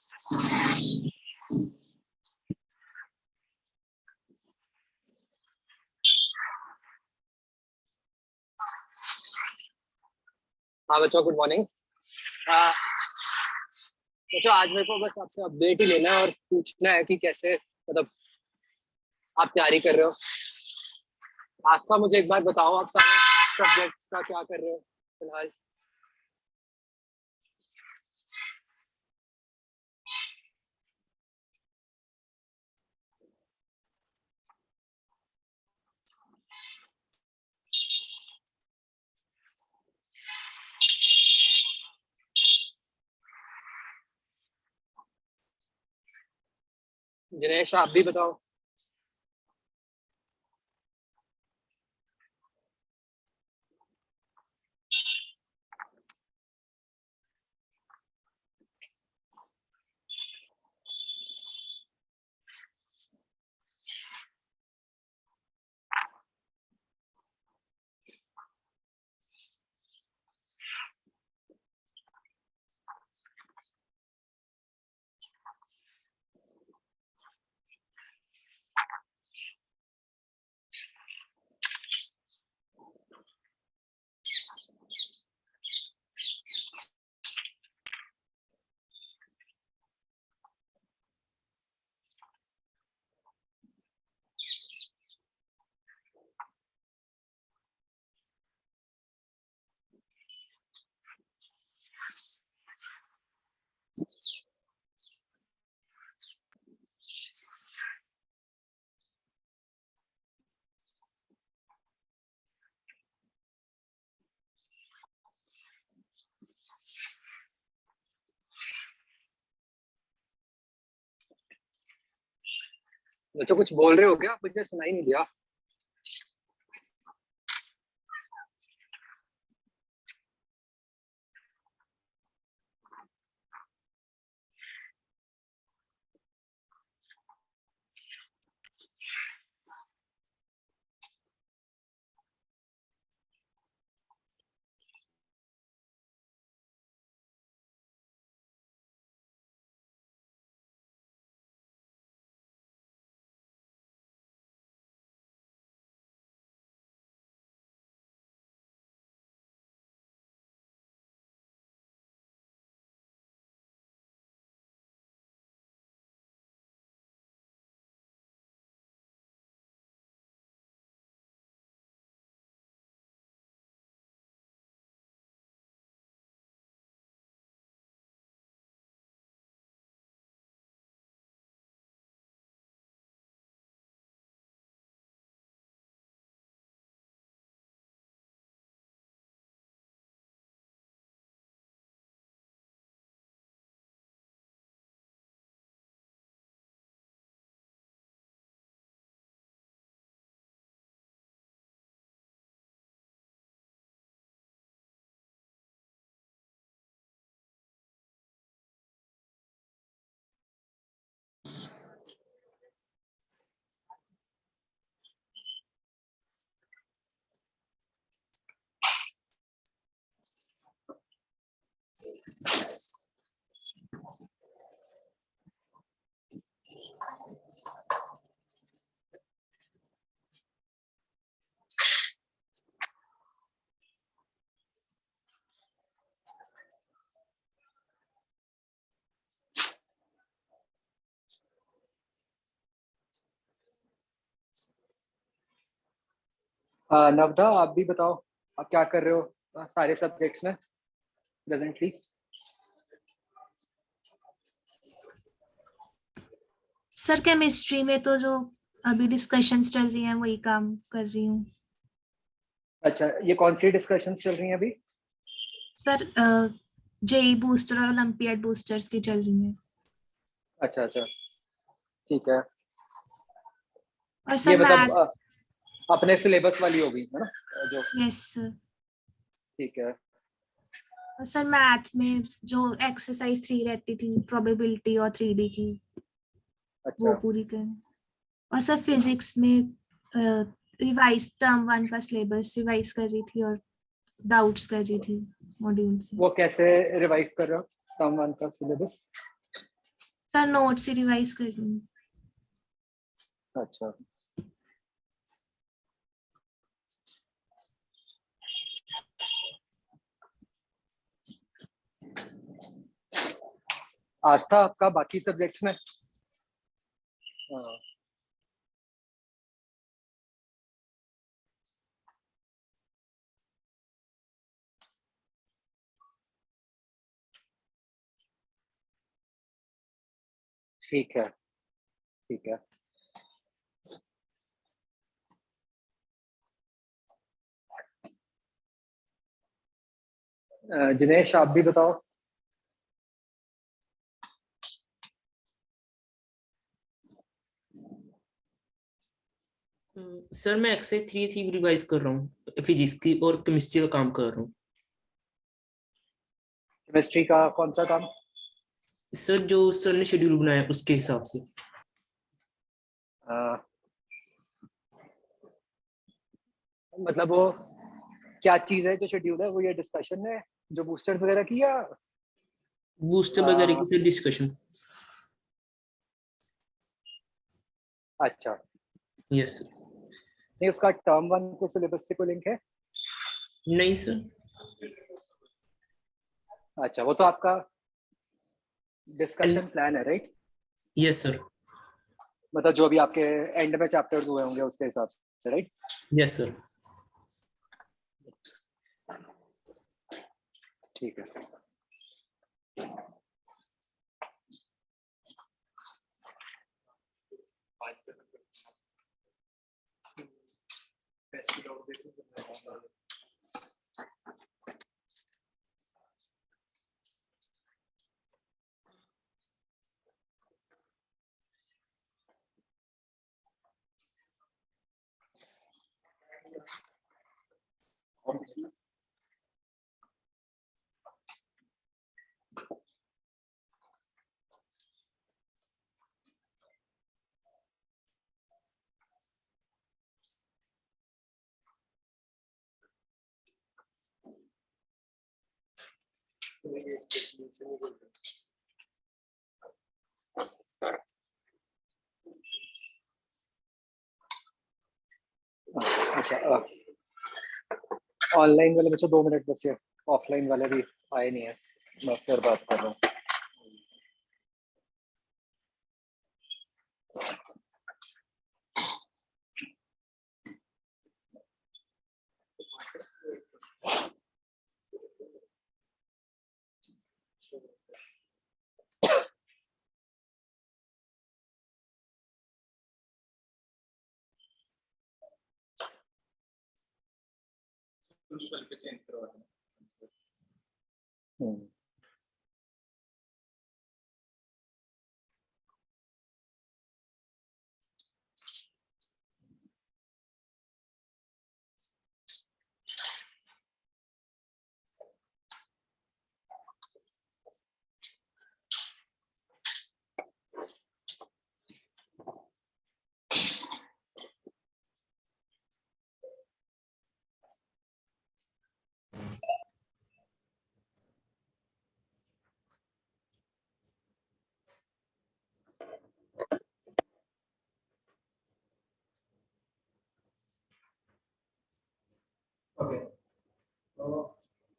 हाँ बच्चों, good morning. बच्चों, आज मेरे को बस आपसे अपडेट ही लेना है और पूछना है कि कैसे, मतलब आप तैयारी कर रहे हो। आज का मुझे एक बार बताओ, आप सारे सब्जेक्ट्स का क्या कर रहे हो फिलहाल। दिनेश, आप भी बताओ। बच्चों, कुछ बोल रहे हो क्या? मुझे सुनाई नहीं दिया। नवदा, आप भी बताओ, आप क्या कर रहे हो सारे सब्जेक्ट्स में प्रेजेंटली। सर केमिस्ट्री में तो जो अभी डिस्कशंस चल रही हैं वही काम कर रही हूँ। अच्छा, ये कौन सी डिस्कशंस चल रही हैं अभी? सर जेई बूस्टर और ओलंपियाड बूस्टर्स की चल रही हैं। अच्छा अच्छा, ठीक है। और ये सर मतलब मैथ। अपने सिलेबस वाली होगी, है ना, जो। Yes sir. ठीक है। और सर मैथ में जो एक्सरसाइज 3 रहती थी, प्रोबेबिलिटी और 3D की, वो अच्छा। पूरी करें। और सर फिजिक्स में रिवाइज टर्म 1 का सिलेबस रिवाइज कर रही थी और डाउट्स कर रही थी मॉड्यूल से। वो कैसे रिवाइज कर रहे हो टर्म वन का सिलेबस? सर नोट्स ही रिवाइज कर लूंगी। अच्छा, आस्था आपका बाकी सब्जेक्ट्स में? हाँ, ठीक है, ठीक है। जिनेश आप भी बताओ। सर मैं एक्सरसाइज 3 थी रिवाइज कर रहा हूँ, फिजिक्स की और केमिस्ट्री का काम कर रहा हूँ। केमिस्ट्री का कौन सा काम? सर जो सर ने शेड्यूल बनाया उसके हिसाब से। अ, मतलब वो क्या चीज है जो शेड्यूल है? वो ये डिस्कशन है जो बूस्टर्स वगैरह की, या बूस्टर वगैरह की सर डिस्कशन। अच्छा, यस सर। नहीं उसका टर्म 1 के सिलेबस से कोई लिंक है? नहीं सर। अच्छा, वो तो आपका डिस्कशन प्लान है, राइट? Yes sir. मतलब जो भी आपके एंड में चैप्टर्स हुए होंगे उसके हिसाब से, राइट? Yes sir. ठीक है। अच्छा, ऑनलाइन वाले बच्चों 2 मिनट बस, ये ऑफलाइन वाले भी आए नहीं है, मैं फिर बात कर रहा हूँ। हम्म। ओके, तो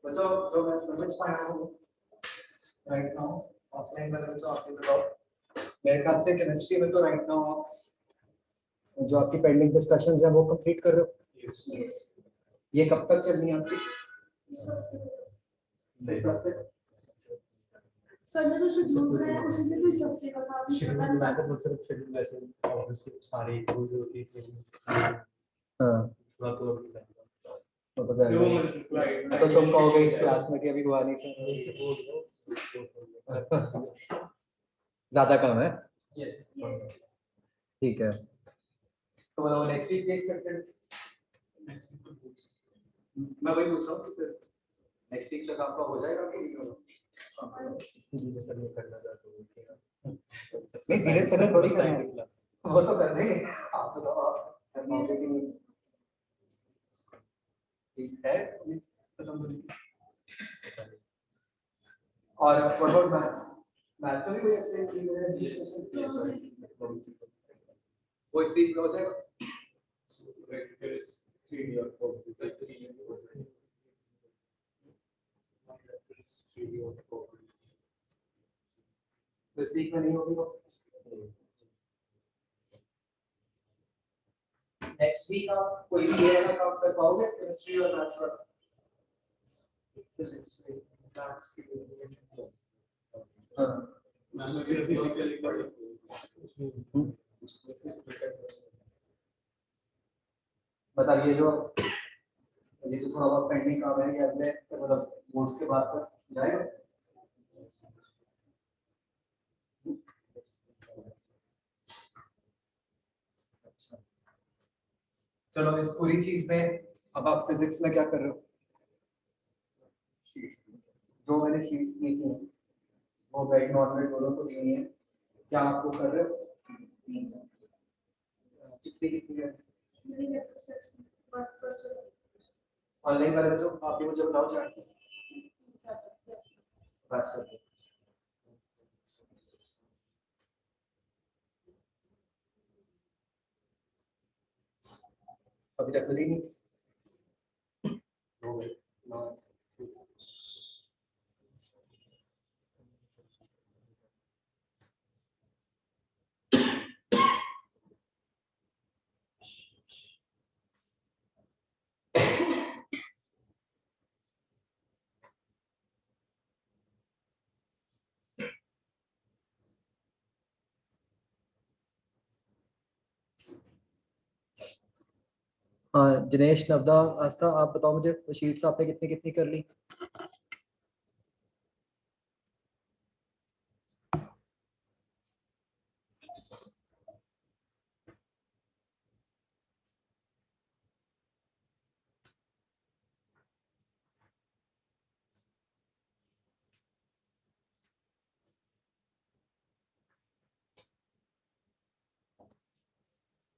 बच्चों जो मैं समझ पाया हूँ राइट नाउ, ऑफलाइन वाले बच्चों आप बताओ। मेरे ख्याल से केमिस्ट्री में तो राइट नाउ आप जो आपकी पेंडिंग डिस्कशंस हैं वो कंप्लीट कर रहे हो? yes. ये कब तक चलनी है आपकी? सर ने तो शेड्यूल बनाया उसमें तो इस हफ्ते का था। शेड्यूल बनाया था, सिर्फ शेड्यूल ऐसे ऑब्वियसली सारी रूल्स होती है। हां तो तुम कहोगे क्लास में कि अभी हुआ नहीं सर, ज्यादा कम है? यस, ठीक है। तो मतलब नेक्स्ट वीक देख सकते हैं? मैं वही पूछ रहा हूँ कि फिर नेक्स्ट वीक तक आपका हो जाएगा कि नहीं होगा? धीरे सर ये करना चाहते हो? नहीं धीरे सर थोड़ी करना है, वो तो कर देंगे। आप बताओ, आप कर पाओगे कि नहीं? ठीक है, खत्म हो गई। और व्हाट अबाउट मैथ्स? मैथ में भी कोई एक्सरसाइज नहीं है, वो स्पीड हो जाएगा। तो सीख में नहीं होगी वो। नेक्स्ट वीक आप कोई भी ये वाला काम कर पाओगे केमिस्ट्री और मैथ्स का? फिजिक्स मैथ्स की हाँ उसमें भी फिजिकली पढ़े बताइए जो ये जो थोड़ा बहुत पेंडिंग काम है ये अगले मतलब बोर्ड्स के बाद तक जाएगा। अच्छा चलो इस पूरी चीज में अब आप फिजिक्स में क्या कर रहे हो? जो मैंने शीट्स लिखी हैं वो वेट नॉट वेट दोनों को देनी है, क्या आप वो कर रहे हो? कितनी कितनी है ऑनलाइन वाले बच्चों आप भी मुझे बताओ चार्ट बस अभी तक मिली नहीं। दिनेश नवदा आस्था आप बताओ मुझे शीट्स आपने कितनी कितनी कर ली?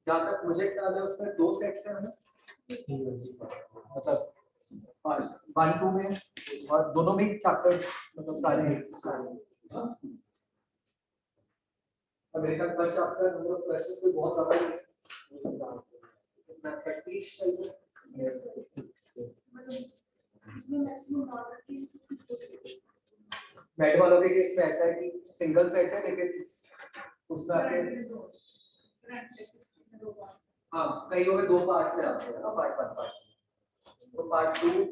जहाँ तक मुझे ख्याल है उसमें 2 सेट्स हैं ना, मतलब 1 2 में और दोनों में चैप्टर्स मतलब सारे हैं। अमेरिकन पर चैप्टर नंबर ऑफ क्वेश्चंस कोई बहुत ज्यादा नहीं है, मैं प्रैक्टिस मैथ वालों के केस में ऐसा है कि सिंगल सेट है लेकिन उसमें आके हाँ कई में 2 पार्ट से आते हैं ना, पार्ट 1 पार्ट, तो पार्ट 2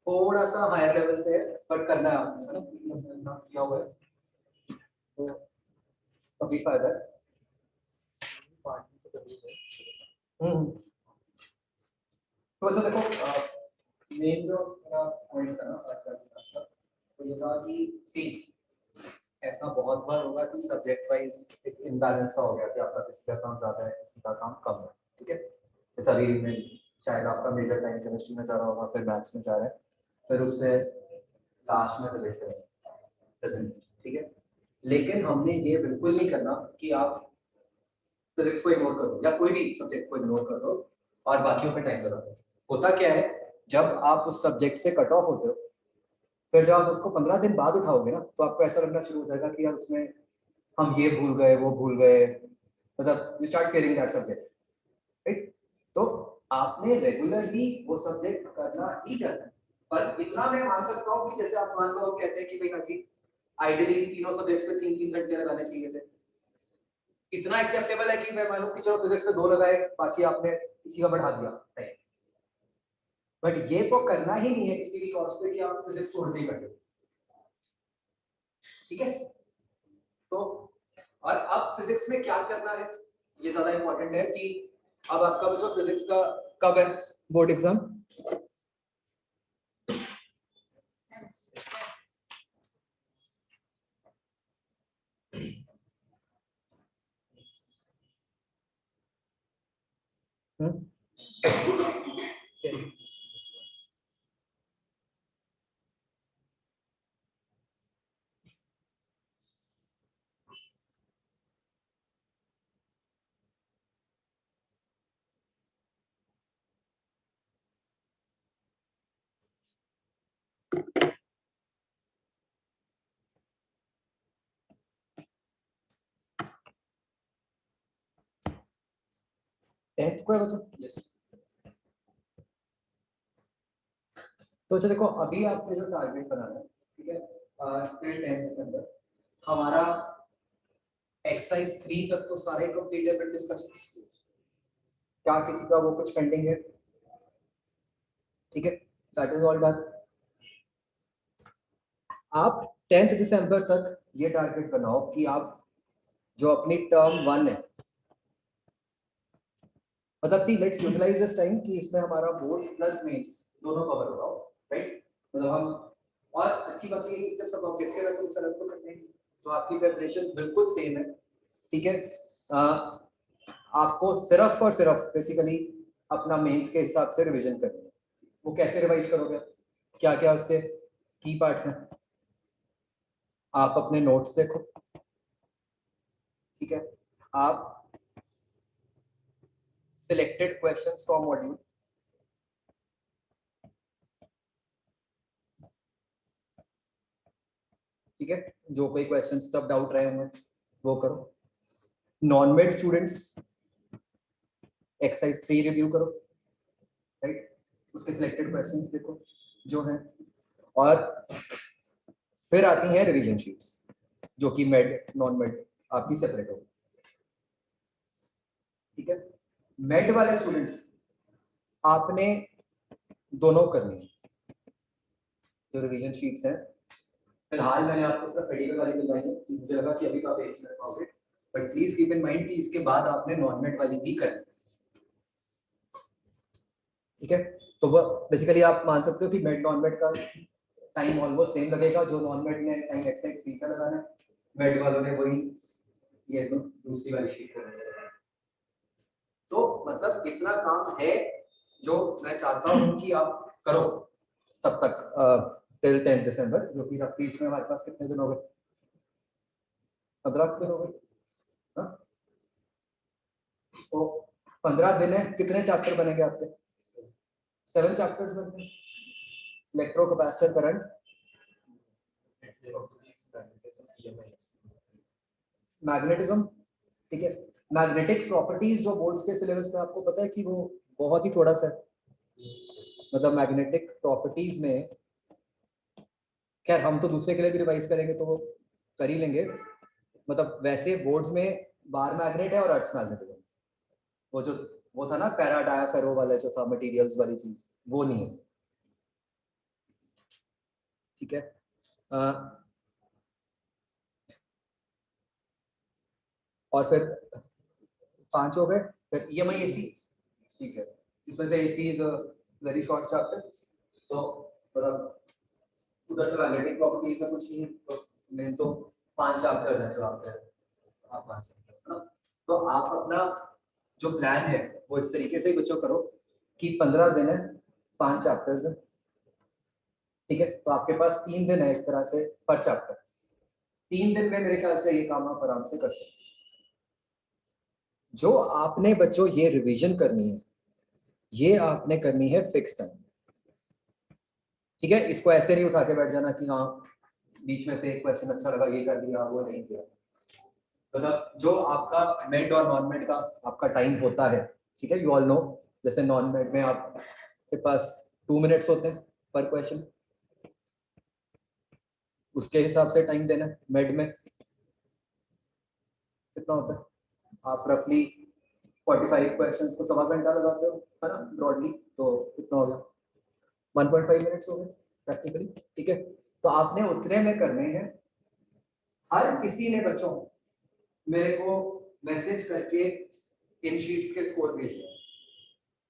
थोड़ा सा हायर लेवल पे है बट करना है आपने है ना किया हुआ है तो काफी फायदा है। तो अच्छा देखो मेन जो मेरा पॉइंट था ना आज का क्लास का तो ये था कि सी ऐसा बहुत बार होगा कि सब्जेक्ट वाइज एक इम्बैलेंस सा हो गया कि आपका किसी का काम ज्यादा है किसी का काम कम है, ठीक है। जैसे अभी में शायद आपका मेजर टाइम केमिस्ट्री में जा रहा होगा फिर मैथ्स में जा रहा है फिर उससे लास्ट में फिजिक्स है प्रेजेंट, ठीक है। लेकिन हमने ये बिल्कुल नहीं करना कि आप फिजिक्स को इग्नोर कर दो या कोई भी सब्जेक्ट को इग्नोर कर दो और बाकियों पे टाइम लगा दो। होता क्या है जब आप उस सब्जेक्ट से कट ऑफ होते हो फिर जब आप उसको 15 दिन बाद उठाओगे ना तो आपको ऐसा लगना शुरू हो जाएगा कि यार उसमें हम ये भूल गए वो भूल गए, मतलब you start fearing that subject, right. तो आपने रेगुलरली वो सब्जेक्ट करना ही करना है, पर इतना मैं मान सकता हूँ कि जैसे आप मान लो आप कहते हैं कि भाई हाजी आइडियली तीनों सब्जेक्ट्स पे 3 3 घंटे लगाने चाहिए थे, इतना एक्सेप्टेबल है कि मैं मानूं कि चलो फिजिक्स पे 2 लगाए बाकी आपने किसी का बढ़ा दिया टाइम, बट ये तो करना ही नहीं है किसी भी कॉस्ट पे कि आप फिजिक्स को हंड्रेड कर दो, ठीक है। तो और अब फिजिक्स में क्या करना है ये ज्यादा इंपॉर्टेंट है कि अब आपका जो फिजिक्स का कब है बोर्ड एग्जाम? 10th को है बच्चों? यस तो अच्छा देखो, अभी आपने जो टारगेट बनाना है, ठीक है, टिल 10 दिसंबर हमारा एक्सरसाइज 3 तक तो सारे कंप्लीट है, फिर डिस्कशन क्या किसी का वो कुछ पेंडिंग है? ठीक है, दैट इज ऑल डन। आप 10th दिसंबर तक ये टारगेट बनाओ कि आप जो अपनी टर्म 1 है, मतलब see let's utilize this time कि इसमें हमारा बोर्ड्स प्लस मेंस दोनों कवर हो रहा हो, राइट? मतलब हम, और अच्छी बात ये है कि जब सब ऑब्जेक्टिव है तो उस अलग तो करने हैं, तो आपकी प्रिपरेशन बिल्कुल सेम है, ठीक है। आपको सिर्फ और सिर्फ बेसिकली अपना मेंस के हिसाब से रिवीजन करनी है। वो कैसे रिवाइज करोगे, क्या क्या उसके की पार्ट्स हैं, आप अपने नोट्स देखो, ठीक है, आप सिलेक्टेड क्वेश्चंस फ्रॉम मॉड्यूल, ठीक है, जो कोई क्वेश्चंस तब डाउट रहे होंगे वो करो। Non made students exercise 3 review करो, राइट, उसके सिलेक्टेड क्वेश्चंस देखो जो हैं, और फिर आती हैं रिवीजन शीट्स जो कि मेड नॉन मेड आपकी सेपरेट होगी, ठीक है। मेड वाले स्टूडेंट्स आपने दोनों करनी है, जो रिवीजन शीट्स हैं। फिलहाल मैंने आपको सिर्फ मेडिकल वाली दिलवाई है, मुझे लगा कि अभी तो आप एक ही कर पाओगे, but please keep in mind कि इसके बाद आपने नॉन मेड वाली भी करनी है, ठीक है। तो वो बेसिकली आप मान सकते हो कि मेड नॉन मेड का टाइम ऑलमोस्ट सेम लगेगा, जो नॉन मेड ने टाइम एक्सरसाइज 3 का लगाना है, मेड वालों ने वही ये दूसरी वाली शीट को लगाना। तो मतलब इतना काम है जो मैं चाहता हूँ कि आप करो तब तक टिल 10 दिसंबर, जो कि रफली में हमारे पास कितने दिन हो गए? 15 दिन हो गए, हाँ? तो 15 दिन है, कितने चैप्टर बनेंगे आपके? 7 चैप्टर्स बनते हैं। इलेक्ट्रोकैपेसिटर करंट, मैग्नेटिज्म, ठीक है। मैग्नेटिक प्रॉपर्टीज जो बोर्ड्स के सिलेबस में आपको पता है कि वो बहुत ही थोड़ा सा है, मतलब मैग्नेटिक प्रॉपर्टीज में, खैर हम तो दूसरे के लिए भी रिवाइज करेंगे तो वो कर ही लेंगे, मतलब वैसे बोर्ड्स में बार मैग्नेट है और अर्थ मैग्नेटिज्म, वो था ना पैरा डायाफेरो वाला जो था मटेरियल्स वाली चीज, वो नहीं है, ठीक है। और फिर 5 हो गए, फिर EMI AC, ठीक है, इसमें से AC is a very short chapter, तो मतलब उधर से मैग्नेटिक प्रॉपर्टीज में कुछ नहीं है, तो मेन तो 5 चैप्टर है जो आप मान सकते हो ना। तो आप अपना जो प्लान है वो इस तरीके से बच्चों करो कि 15 दिन है, 5 चैप्टर्स है, ठीक है। तो आपके पास 3 दिन है एक तरह से पर चैप्टर, 3 दिन में मेरे ख्याल से ये काम आप आराम से कर सकते हैं। जो आपने बच्चों ये रिवीजन करनी है, ये आपने करनी है फिक्स टाइम, ठीक है। इसको ऐसे नहीं उठा के बैठ जाना कि हाँ बीच में से एक क्वेश्चन अच्छा लगा ये कर दिया वो नहीं किया, मतलब जो आपका मेड और नॉन मेड का आपका टाइम होता है, ठीक है, यू ऑल नो, जैसे नॉन मेड में आपके पास 2 मिनट्स होते हैं पर क्वेश्चन, उसके हिसाब से टाइम देना है। मेड में कितना होता है? आप रफली 45 क्वेश्चंस को सवा घंटा लगाते हो, है ना, ब्रॉडली, तो कितना हो गया? 1.5 मिनट्स हो गए प्रैक्टिकली, ठीक है। तो आपने उतने में करने हैं। हर किसी ने बच्चों मेरे को मैसेज करके इन शीट्स के स्कोर भेजे,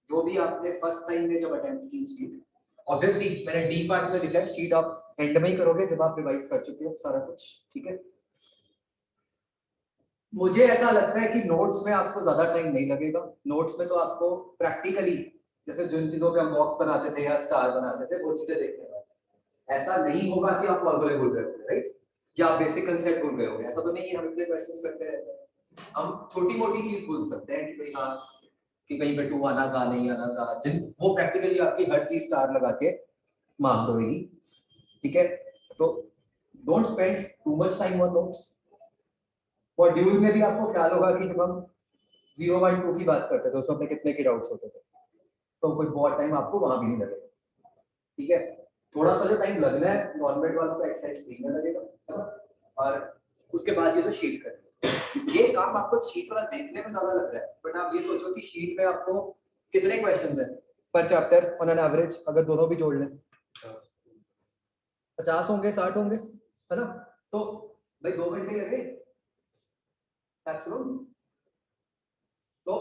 जो भी आपने फर्स्ट टाइम में जब अटेम्प्ट की शीट, ऑब्वियसली मैंने डी पार्ट में लिखा है, शीट आप एंड में ही करोगे जब आप रिवाइज कर चुके हो सारा कुछ, ठीक है। मुझे ऐसा लगता है कि नोट्स में आपको ज्यादा टाइम नहीं लगेगा, नोट्स में तो आपको प्रैक्टिकली जैसे जिन चीजों पे हम बॉक्स बनाते थे या स्टार बनाते थे वो चीजें देखने वाले, ऐसा नहीं होगा कि आप फॉर्मूले भूल गए होगे, राइट, या आप बेसिक कंसेप्ट भूल गए होगे, ऐसा तो नहीं है। हम इतने क्वेश्चंस करते रहते हैं, हम छोटी मोटी चीज भूल सकते हैं कि भाई हाँ कि कहीं पे 2 आना था नहीं आना था, जिन वो प्रैक्टिकली आपकी हर चीज स्टार लगा के मार्क होगी, ठीक है। तो don't spend too much time on notes. Module में भी आपको ख्याल होगा कि जब हम 0 1 2 की बात करते थे उसमें अपने कितने के डाउट्स होते थे, तो कोई बहुत टाइम आपको वहां भी नहीं लगेगा, ठीक है। थोड़ा सा जो टाइम लगना है नॉन मेड वालों को एक्सरसाइज 3 में लगेगा, है ना, और उसके बाद ये जो शीट करनी, ये काम आपको शीट वाला देखने में ज्यादा लग रहा है, बट आप ये सोचो कि शीट में आपको कितने क्वेश्चंस हैं पर चैप्टर ऑन एन एवरेज, अगर दोनों भी जोड़ लें 50 होंगे 60 होंगे, है ना, तो भाई 2 घंटे लगे मैक्सिमम। तो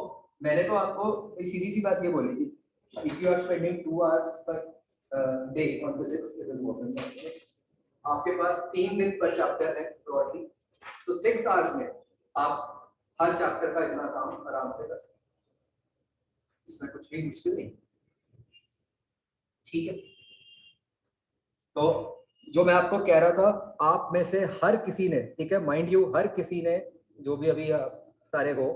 मैंने तो आपको एक सीधी सी बात ये बोली थी, if you are spending 2 hours per day on physics, it is more, आपके पास 3 दिन पर चैप्टर है ब्रॉडली, तो 6 आवर्स में आप हर चैप्टर का इतना काम आराम से कर सकते हैं, इसमें कुछ भी मुश्किल नहीं, ठीक है। तो जो मैं आपको कह रहा था, आप में से हर किसी ने, ठीक है, माइंड यू हर किसी ने, जो भी अभी सारे हो,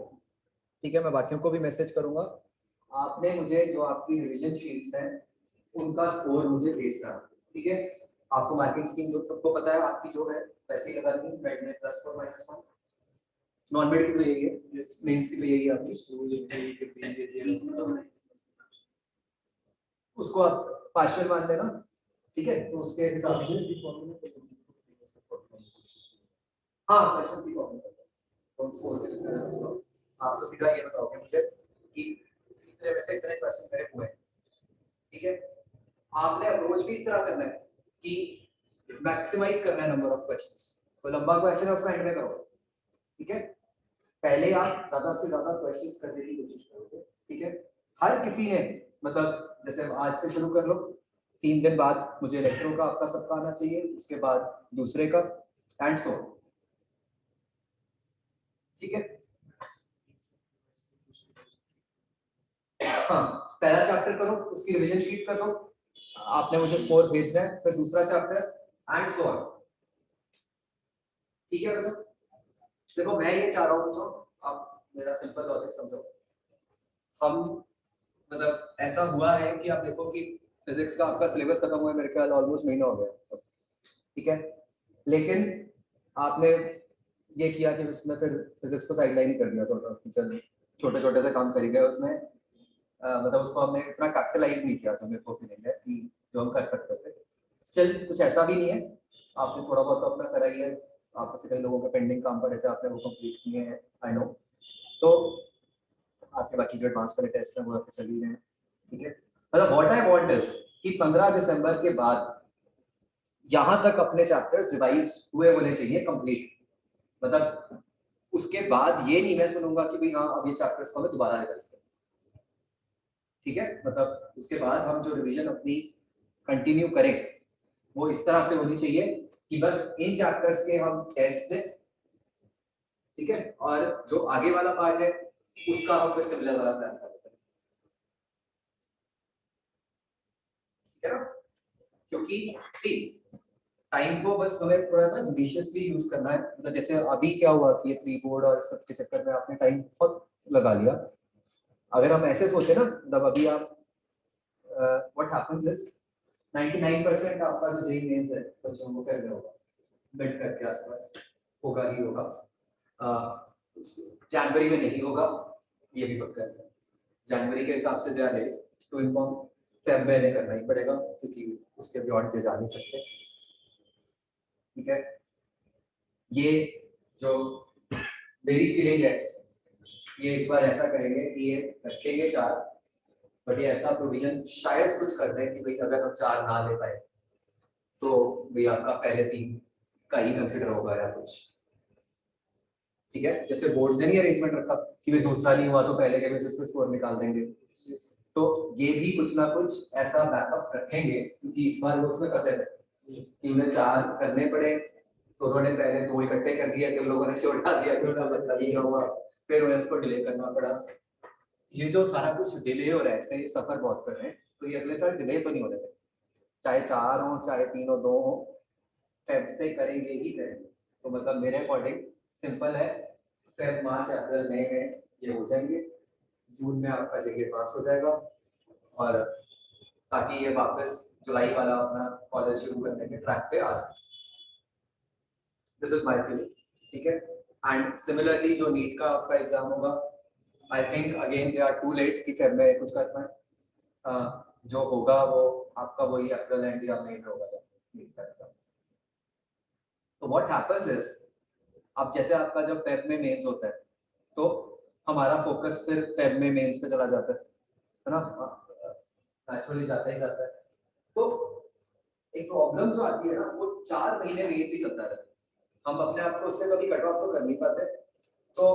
ठीक है, मैं बाकियों को भी मैसेज करूंगा, आपने मुझे जो आपकी रिवीजन शीट्स हैं उनका स्कोर मुझे भेजना, ठीक है। आपको मार्किंग स्कीम जो सबको पता है आपकी जो है वैसे ही लगा दूंगी, मेड में +4 -1, नॉन मेड के लिए यही है, मेंस के लिए यही है आपकी, उसको आप पार्शियल मान लेना, ठीक है, तो उसके हिसाब से हाँ क्वेश्चन की फॉर्मूला आप तो सीधा ये बताओगे मुझे कि इतने में से इतने क्वेश्चन मेरे हुए हैं, ठीक है। आपने अप्रोच भी इस तरह करना है कि मैक्सिमाइज करना है नंबर ऑफ क्वेश्चंस, तो लंबा क्वेश्चन है उसको एंड में करो, ठीक है। पहले आप ज्यादा से ज्यादा क्वेश्चंस करने की कोशिश करोगे, ठीक है। हर किसी ने, मतलब जैसे आज से शुरू कर लो, 3 दिन बाद मुझे इलेक्ट्रो का आपका सबका आना चाहिए, उसके बाद दूसरे का, एंड सो, ठीक है। हाँ, पहला चैप्टर करो, उसकी रिवीजन शीट कर दो, आपने मुझे स्कोर भेजना है, फिर दूसरा चैप्टर एंड सो ऑन, ठीक है बच्चों। देखो मैं ये चाह रहा हूँ बच्चों, आप मेरा सिंपल लॉजिक समझो, हम मतलब ऐसा हुआ है कि आप देखो कि फिजिक्स का आपका सिलेबस खत्म हुआ है मेरे ख्याल ऑलमोस्ट महीना हो गया, ठीक है, लेकिन आपने ये किया कि उसमें फिर फिजिक्स को साइडलाइन ही कर दिया, चल छोटे छोटे से काम करी गए उसमें, मतलब उसको हमने इतना कैपिटलाइज नहीं किया जो मेरे को फीलिंग है कि जो हम कर सकते थे। स्टिल कुछ ऐसा भी नहीं है, आपने थोड़ा बहुत तो अपना करा ही है, आप से कई लोगों के पेंडिंग काम पड़े थे, आपने वो कंप्लीट किए हैं, आई नो, तो आपके बाकी जो एडवांस वाले टेस्ट हैं वो आपके चल ही रहे हैं, ठीक है। मतलब व्हाट आई वांट इज कि 15 दिसंबर के बाद यहां तक अपने चैप्टर्स रिवाइज हुए होने चाहिए कंप्लीट, मतलब उसके बाद ये नहीं मैं सुनूंगा कि भाई हाँ अब ये चैप्टर्स को हमें दोबारा रिवाइज करें, ठीक है। मतलब उसके बाद हम जो रिवीजन अपनी कंटिन्यू करें वो इस तरह से होनी चाहिए कि बस इन चैप्टर्स के हम टेस्ट दें, ठीक है, और जो आगे वाला पार्ट है उसका हम फिर सिमिलर वाला प्लान करें, ठीक है ना, क्योंकि सी टाइम को बस हमें थोड़ा ना जुडिशियसली यूज करना है, मतलब जैसे अभी क्या हुआ कि ये प्री बोर्ड और सब के चक्कर में आपने टाइम बहुत लगा लिया, अगर हम ऐसे सोचे ना, मतलब अभी आप व्हाट हैपेंस इज 99% आपका जो जेई मेंस है बच्चों को करना होगा, मिड फेब के आसपास होगा ही होगा, जनवरी में नहीं होगा ये भी पक्का है, जनवरी के हिसाब से जा रहे तो इन्फॉर्म फेब में करना ही पड़ेगा क्योंकि उसके बियॉन्ड से जा नहीं सकते, ठीक है। ये जो मेरी फीलिंग है ये इस बार ऐसा करेंगे कि ये रखेंगे 4, बट ये ऐसा प्रोविजन शायद कुछ कर दें कि भाई अगर हम 4 ना ले पाए तो भाई आपका पहले 3 का ही कंसिडर होगा या कुछ, ठीक है। जैसे बोर्ड्स ने नहीं अरेंजमेंट रखा कि भाई दूसरा नहीं हुआ तो पहले के बेसिस पे स्कोर निकाल देंगे, तो ये भी कुछ ना कुछ ऐसा बैकअप रखेंगे क्योंकि इस बार वो उसमें फंसे थे कि उन्हें 4 करने पड़े, तो उन्होंने पहले 2 इकट्ठे कर दिया कि लोगों ने छोड़ा दिया कि उसका मतलब ही हुआ, फिर उन्हें उसको डिले करना पड़ा। ये जो सारा कुछ डिले हो रहा है ऐसे ये सफर बहुत कर रहे हैं, तो ये अगले साल डिले तो नहीं हो रहे, चाहे 4 हो चाहे 3 हो 2 हो, फेब से करेंगे ही करेंगे, तो मतलब मेरे अकॉर्डिंग सिंपल है, फेब मार्च अप्रैल मई में ये हो जाएंगे, जून में आपका जेके पास हो जाएगा, और ताकि ये वापस जुलाई वाला अपना कॉलेज शुरू करने के ट्रैक पे आ जाए, दिस इज माय फीलिंग, ठीक है। एंड सिमिलरली जो नीट का आपका एग्जाम होगा I think again they are too late कि फेब में कुछ कर पाए। जो होगा वो आपका वही अप्रैल एंड या मई में होगा। तो व्हाट हैपेंस इज, अब जैसे आपका जब फेब में मेंस होता है तो हमारा फोकस फिर फेब में मेंस पे चला जाता है ना, नेचुरली जाता ही जाता है। तो एक प्रॉब्लम जो आती है ना, वो 4 महीने मेंस ही चलता है, हम अपने आप को उससे कभी कट ऑफ तो कर नहीं पाते। तो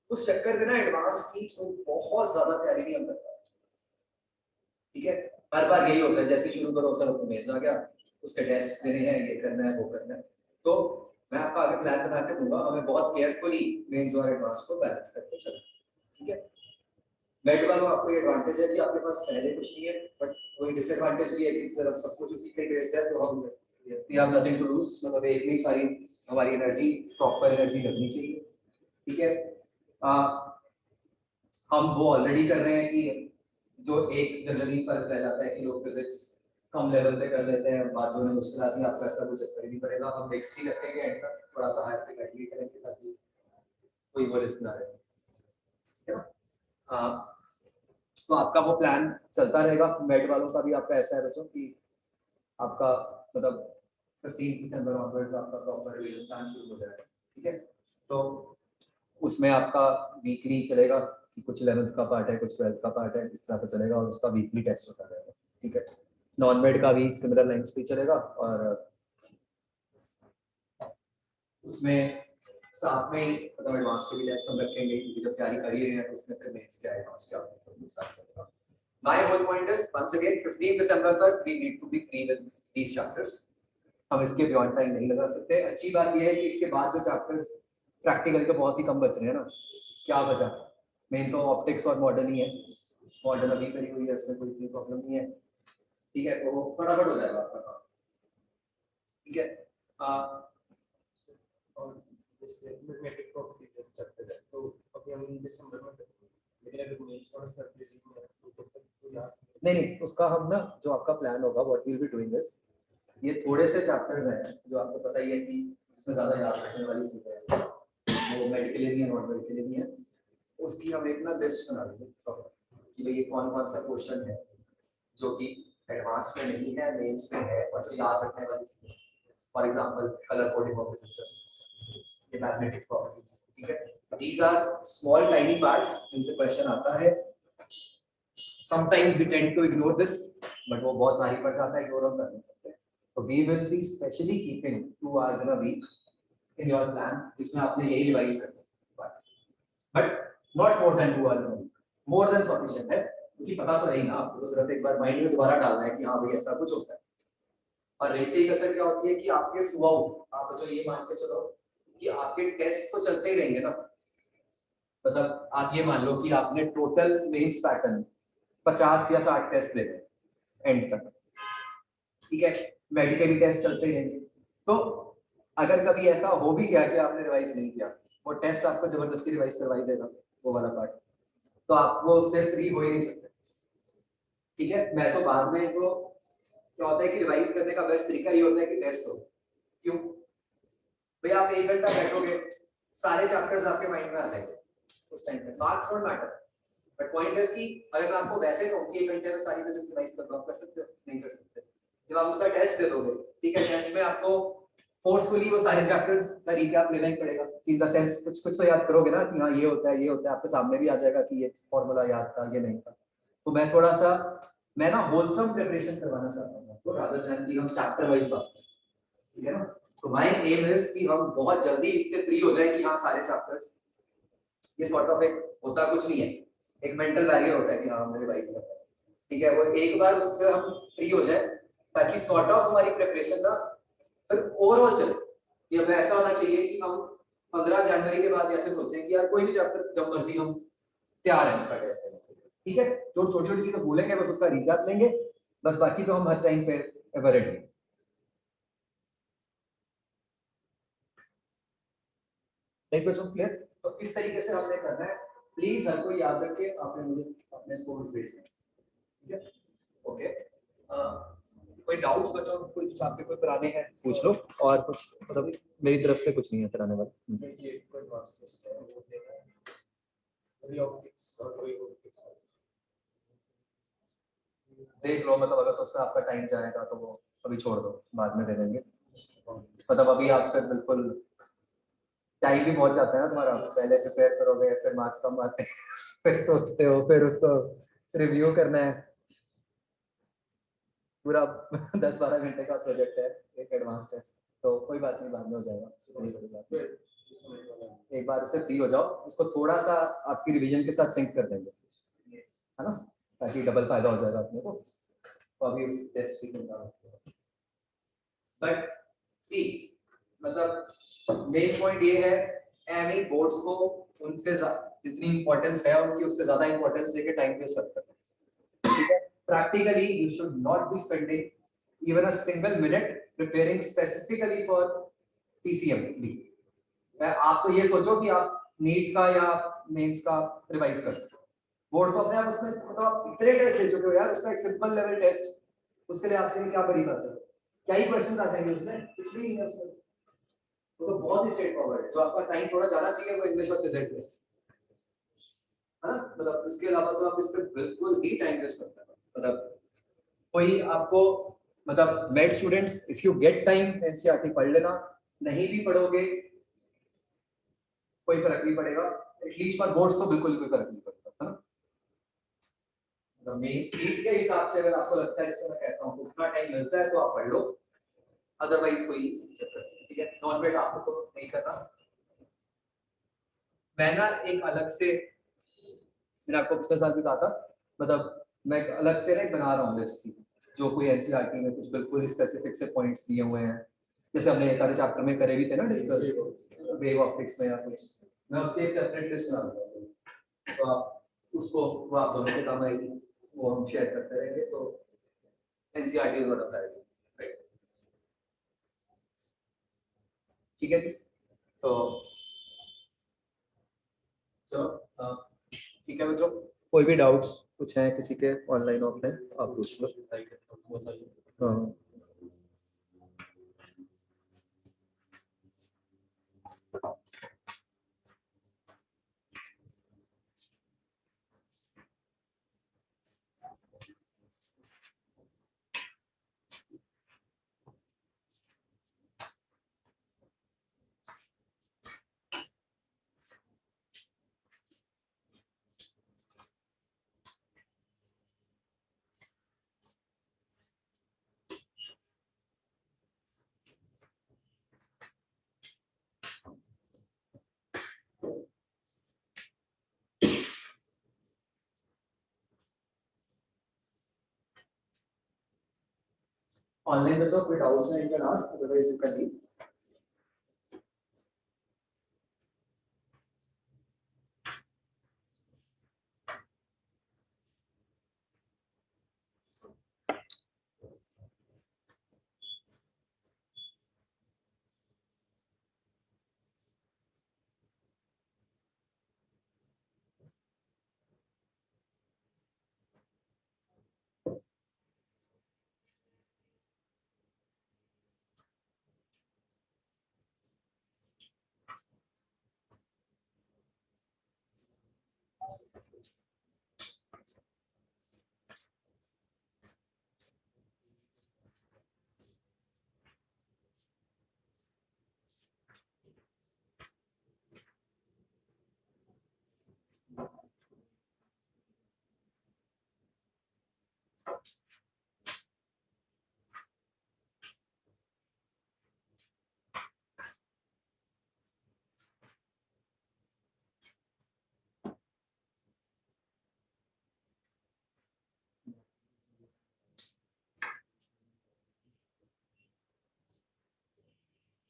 उस चक्कर में ना एडवांस की तो बहुत ज्यादा तैयारी नहीं हम करता। ठीक है, हर बार यही होता है, जैसे शुरू करो सर मेंस आ गया, उसके टेस्ट देने हैं, ये करना है वो करना है। तो मैं आपको आगे प्लान बना के दूंगा, हमें बहुत केयरफुली मेंस और एडवांस को बैलेंस करके चलना। ठीक है, मेड का तो आपको ये एडवांटेज है कि आपके पास पहले कुछ नहीं है, बट वही डिसएडवांटेज भी है कि तरफ सब कुछ उसी पे बेस्ड है। तो हम we have nothing to lose, मतलब एक में सारी हमारी एनर्जी, प्रॉपर एनर्जी लगनी चाहिए। ठीक है, हम वो ऑलरेडी कर रहे हैं कि जो एक जनरली फर्क रह जाता है कि लोग फिजिक्स कम लेवल पे कर लेते हैं, बाद में मुश्किल आती है, आपका ऐसा कुछ चक्कर नहीं पड़ेगा। हम नेक्स्ट ही रखेंगे एंड तक, थोड़ा सा हाई पे कंटिन्यू करेंगे ताकि कोई वो रिस्क ना रहे। ठीक है, तो आपका वो प्लान चलता रहेगा। मेड वालों का भी आपका ऐसा है बच्चों कि आपका मतलब 15 दिसंबर ऑनवर्ड्स आपका प्रॉपर रिवीजन प्लान शुरू हो जाएगा। ठीक है, तो उसमें आपका वीकली चलेगा कि कुछ 11th का पार्ट है, कुछ 12th का पार्ट है, इस तरह से चलेगा और उसका वीकली टेस्ट होता रहेगा। ठीक है, नॉन मेड का भी सिमिलर लाइंस पे चलेगा और उसमें साथ में मतलब एडवांस के भी टेस्ट हम रखेंगे क्योंकि जब तैयारी कर ही रहे हैं तो उसमें फिर मेंस क्या एडवांस क्या सब साथ चलेगा। My whole point is once again 15 December तक we need to be free with these chapters. हम इसके बियॉन्ड टाइम नहीं लगा सकते। अच्छी बात यह है कि इसके बाद जो चैप्टर्स प्रैक्टिकली तो बहुत ही कम बच रहे हैं ना, क्या बचा, मेन तो ऑप्टिक्स और मॉडर्न ही है। मॉडर्न अभी करी हुई है, उसमें कोई प्रॉब्लम नहीं है। ठीक है, तो वो फटाफट हो जाएगा आपका काम। ठीक है, और जैसे मैग्नेटिक प्रॉपर्टीज चैप्टर है तो अभी हम दिसंबर में लेकिन अगर मेंस और फरवरी में तो तब तक तो याद नहीं, उसका हम ना जो आपका प्लान होगा what will be doing is, ये थोड़े से चैप्टर्स हैं जो आपको पता ही है कि इसमें ज्यादा याद रखने वाली चीजें हैं, वो मेडिकल नहीं है, नॉन मेडिकल नहीं है। उसकी हम एक ना लिस्ट बना देंगे कि भाई ये कौन कौन सा क्वेश्चन है जो कि एडवांस में नहीं है, मेंस में है और जो याद रखने वाली चीजें। For example colour coding of the system, ये मैग्नेटिक प्रॉपर्टीज। ठीक है, these are small tiny parts जिनसे क्वेश्चन आता है। Sometimes we tend to ignore this, but वो बहुत भारी पड़ जाता है, इग्नोर हम कर नहीं सकते। तो we will be specially keeping 2 hours in a week in your plan जिसमें आपने यही रिवाइज करना है, but not more than 2 hours in a week. More than sufficient है, क्योंकि पता तो है ही ना आपको, तो सिर्फ एक बार माइंड में दोबारा डालना है कि हाँ भाई ऐसा कुछ होता है। और ऐसे ही कसर क्या होती है कि आपके थ्रू आउट आप जो ये मान के चलो कि आपके टेस्ट तो चलते ही रहेंगे ना। मतलब आप ये मान लो कि आपने टोटल मेंस पैटर्न 50 या 60 टेस्ट ले एंड तक। ठीक है, मेडिकल टेस्ट चलते रहेंगे। तो अगर कभी ऐसा हो भी गया कि आपने रिवाइज नहीं किया, वो टेस्ट आपको जबरदस्ती रिवाइज करवाई देगा वो वाला पार्ट, तो आप वो उससे फ्री हो ही नहीं सकते। ठीक है, मैं तो बाद में तो क्या होता है कि रिवाइज करने का बेस्ट तरीका ये होता है कि टेस्ट हो। क्यों भाई, आप 1 घंटा बैठोगे, सारे चैप्टर्स आपके माइंड में आ जाएंगे उस टाइम पे, marks don't matter. But point is कि अगर मैं आपको वैसे कहूं कि 1 घंटे में सारी चीजें रिवाइज कर सकते हो, नहीं कर सकते। जब आप उसका टेस्ट दे दोगे, ठीक है, टेस्ट में आपको फोर्सफुली वो सारे चैप्टर्स का रिकैप लेना ही पड़ेगा। इन द सेंस कुछ तो याद करोगे ना कि हाँ ये होता है, ये होता है, आपके सामने भी आ जाएगा कि ये फॉर्मूला याद था, ये नहीं था। तो मैं थोड़ा सा मैं ना होलसम प्रिपरेशन करवाना चाहता हूं आपको, रादर देन कि हम चैप्टर वाइज बात करें। ठीक है ना, तो माय एम इज कि हम बहुत जल्दी इससे फ्री हो जाए कि हाँ सारे चैप्टर्स, ये सॉर्ट ऑफ एक होता कुछ नहीं है, एक मेंटल बैरियर होता है कि हाँ हमने रिवाइज करना है। ठीक है, वो एक बार उससे हम फ्री हो जाए ताकि सॉर्ट ऑफ हमारी प्रिपरेशन ना फिर ओवरऑल चले। कि हमें ऐसा होना चाहिए कि हम 15 जनवरी के बाद ऐसे सोचें कि यार कोई भी चैप्टर जब मर्जी हम तैयार हैं उसका टेस्ट देने के लिए। ठीक है, जो छोटी छोटी चीजें भूलेंगे बस उसका रिकैप लेंगे, बस बाकी तो हम हर टाइम पे एवर रेडी हैं। राइट बच्चों, क्लियर? तो इस तरीके से हमने करना है। प्लीज हर कोई याद रखे, आपने मुझे अपने स्कोर्स भेजने हैं। ठीक है, ओके। कोई डाउट्स बच्चों, कोई आपके कोई पुराने हैं पूछ लो, और कुछ मतलब मेरी तरफ से कुछ नहीं है कराने वाला। ये कोई मास्टर्स है वो देना है री-ऑप्टिक्स और कोई ऑप्टिक्स देख लो, मतलब अगर तो उसमें आपका टाइम जाएगा तो वो अभी छोड़ दो, बाद में दे देंगे। मतलब अभी आप फिर बिल्कुल टाइम भी बहुत जाता है ना तुम्हारा, पहले प्रिपेयर करोगे, फिर मार्क्स कम आते हैं, फिर सोचते हो, फिर उसको रिव्यू करना है, पूरा 10-12 घंटे का प्रोजेक्ट है, एक एडवांस टेस्ट। तो कोई बात नहीं, बाद में हो जाएगा, कोई बड़ी बात नहीं। एक बार उससे फ्री हो जाओ, उसको थोड़ा सा आपकी रिवीजन के साथ सिंक कर देंगे, है ना, ताकि डबल फायदा हो जाएगा अपने को। तो अभी उस टेस्ट की चिंता मत करो। बट सी, मतलब मेन पॉइंट ये है, एमई बोर्ड्स को उनसे जितनी इंपॉर्टेंस है उनकी, उससे ज्यादा इंपॉर्टेंस देके टाइम वेस्ट करते हैं, ठीक है। Practically you should not be spending even a single minute preparing specifically for PCM. आप तो ये सोचो कि आप नीट का या मेंस का रिवाइज कर, बोर्ड तो अपने आप उसमें, तो आप इतने टेस्ट दे चुके हो यार, उसका एक सिंपल लेवल टेस्ट, उसके लिए आपके लिए क्या बड़ी बात है, क्या ही क्वेश्चन आ जाएंगे उसमें, कुछ भी नहीं है उसमें। तो बहुत ही स्ट्रेट फॉरवर्ड है। जो आपका टाइम थोड़ा ज्यादा चाहिए वो इंग्लिश और फिजिक्स में, है ना, मतलब इसके अलावा तो आप इस पे बिल्कुल ही टाइम वेस्ट करते हैं। मतलब कोई आपको, मतलब made students, if you get time NCERT पढ़ लेना, नहीं भी पढ़ोगे कोई फर्क नहीं पड़ेगा, एटलीस्ट फॉर बोर्ड्स तो बिल्कुल कोई फर्क नहीं पड़ेगा, है ना। तो नीट के हिसाब से अगर आपको लगता है, जैसे मैं कहता हूँ, उतना टाइम मिलता है तो आप पढ़ लो, अदरवाइज कोई चक्कर नहीं, ठीक है। नॉन वेट आपको तो नहीं करना। मैं ना एक अलग से, मैंने आपको पिछले साल भी कहा था, मतलब मैं एक अलग से ना एक बना रहा हूँ लिस्ट, जो कोई एनसीईआरटी में कुछ बिल्कुल स्पेसिफिक से पॉइंट्स दिए हुए हैं, जैसे हमने एक आधे चैप्टर में करे भी थे ना डिस्कस, वेव ऑप्टिक्स में या कुछ, मैं उसकी एक सेपरेट लिस्ट बना दूंगा, तो आप उसको, वो आप दोनों के काम आएगी, वो हम शेयर करते रहेंगे, तो NCERT is what apply, right, ठीक है जी। तो चलो, ठीक है बच्चों, कोई भी डाउट्स कुछ है किसी के, ऑनलाइन ऑफलाइन, आप पूछ लो। हाँ, ऑनलाइन बच्चों कोई डाउट्स है, you can ask, otherwise you can leave.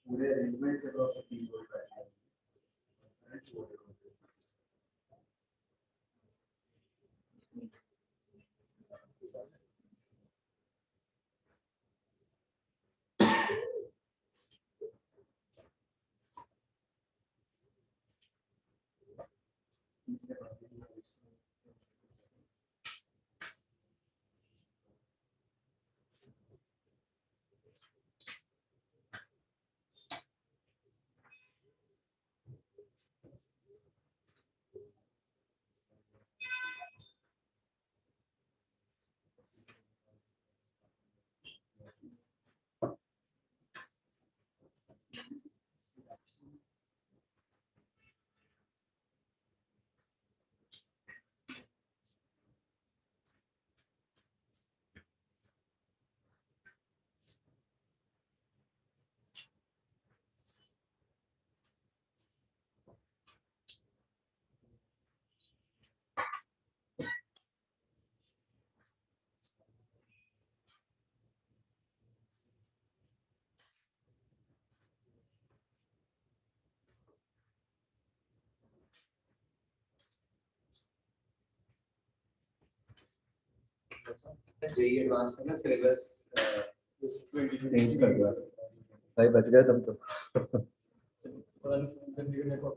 पूरे अरेंजमेंट के क्रॉस 3 वोल्ट का है। जेई एडवांस है ना सिलेबस चेंज चेंज कर दिया भाई, बच गए तुम तो। कर